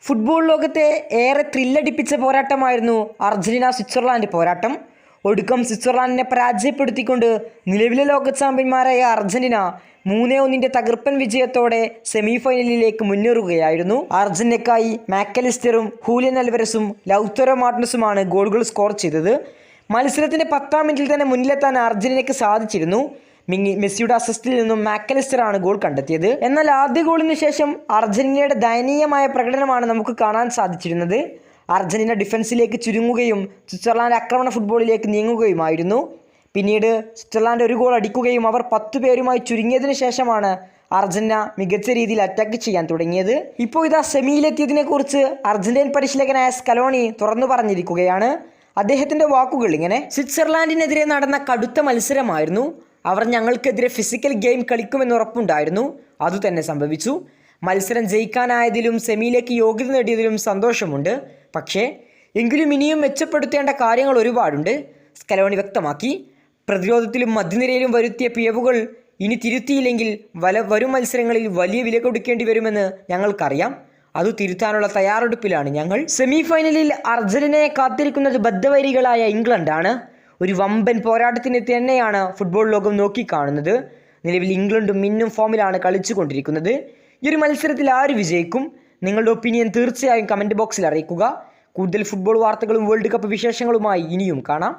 Football ലോകത്തെ ഏറെ ത്രില്ലടിപ്പിച്ച പോരാട്ടമായിരുന്നു Argentina Switzerland പോരാട്ടം. ഒടുക്കം സ്വിറ്റ്സർലാൻഡിനെ പരാജയപ്പെടുത്തിക്കൊണ്ട് നിലവിലെ ലോക ചാമ്പ്യന്മാരായ അർജന്റീന 3-1 തകർപ്പൻ വിജയത്തോടെ സെമി ഫൈനലിലേക്ക് മുന്നേറുകയായിരുന്നു. അർജന്റീനയ്ക്കായി മാക്കലിസ്റ്ററും ഹൂലിയൻ അൽവരസും ലൗത്തറോ മാർട്ടിനസുമാണ് ഗോളുകൾ സ്കോർ ചെയ്തത്. മത്സരത്തിന്റെ 10-ാം മിനിറ്റിൽ തന്നെ മുന്നിലെത്താൻ അർജന്റീനയ്ക്ക് സാധിച്ചിരുന്നു. മെസ്സിയുടെ അസിസ്റ്റിൽ നിന്നും മാക്കലിസ്റ്ററാണ് ഗോൾ കണ്ടെത്തിയത്. എന്നാൽ ആദ്യ ഗോളിന് ശേഷം അർജന്റീനയുടെ ദയനീയമായ പ്രകടനമാണ് നമുക്ക് കാണാൻ സാധിച്ചിരുന്നത്. അർജന്റീന ഡിഫൻസിലേക്ക് ചുരുങ്ങുകയും സ്വിറ്റ്സർലാൻഡ് ആക്രമണ ഫുട്ബോളിലേക്ക് നീങ്ങുകയുമായിരുന്നു. പിന്നീട് സ്വിറ്റ്സർലാൻഡ് ഒരു ഗോൾ അടിക്കുകയും അവർ 10 പേരുമായി ചുരുങ്ങിയതിനു ശേഷമാണ് അർജന്റീന മികച്ച രീതിയിൽ അറ്റാക്ക് ചെയ്യാൻ തുടങ്ങിയത്. ഇപ്പോൾ ഇതാ സെമിയിലെത്തിയതിനെ കുറിച്ച് അർജന്റീൻ പരിശീലകനായ സ്കലോണി തുറന്നു പറഞ്ഞിരിക്കുകയാണ്. അദ്ദേഹത്തിന്റെ വാക്കുകൾ ഇങ്ങനെ: സ്വിറ്റ്സർലാൻഡിനെതിരെ നടന്ന കടുത്ത മത്സരമായിരുന്നു. അവർ ഞങ്ങൾക്കെതിരെ ഫിസിക്കൽ ഗെയിം കളിക്കുമെന്ന് ഉറപ്പുണ്ടായിരുന്നു. അതുതന്നെ സംഭവിച്ചു. മത്സരം ജയിക്കാനായതിലും സെമിയിലേക്ക് യോഗ്യത നേടിയതിലും സന്തോഷമുണ്ട്. പക്ഷേ എങ്കിലും ഇനിയും മെച്ചപ്പെടുത്തേണ്ട കാര്യങ്ങൾ ഒരുപാടുണ്ട്, സ്കലോണി വ്യക്തമാക്കി. പ്രതിരോധത്തിലും മധ്യനിരയിലും വരുത്തിയ പിഴവുകൾ ഇനി തിരുത്തിയില്ലെങ്കിൽ വരും മത്സരങ്ങളിൽ വലിയ വില കൊടുക്കേണ്ടി വരുമെന്ന് ഞങ്ങൾക്കറിയാം. അത് തിരുത്താനുള്ള തയ്യാറെടുപ്പിലാണ് ഞങ്ങൾ. സെമി ഫൈനലിൽ അർജന്റീനയെ കാത്തിരിക്കുന്നത് ബദ്ധവൈരികളായ ഇംഗ്ലണ്ടാണ്. ഒരു വമ്പൻ പോരാട്ടത്തിന് തന്നെയാണ് ഫുട്ബോൾ ലോകം നോക്കിക്കാണുന്നത്. നിലവിൽ ഇംഗ്ലണ്ടും മിന്നും ഫോമിലാണ് കളിച്ചുകൊണ്ടിരിക്കുന്നത്. ഈ ഒരു മത്സരത്തിൽ ആര് വിജയിക്കും? നിങ്ങളുടെ ഒപ്പീനിയൻ തീർച്ചയായും കമൻറ്റ് ബോക്സിൽ അറിയിക്കുക. കൂടുതൽ ഫുട്ബോൾ വാർത്തകളും വേൾഡ് കപ്പ് വിശേഷങ്ങളുമായി ഇനിയും കാണാം.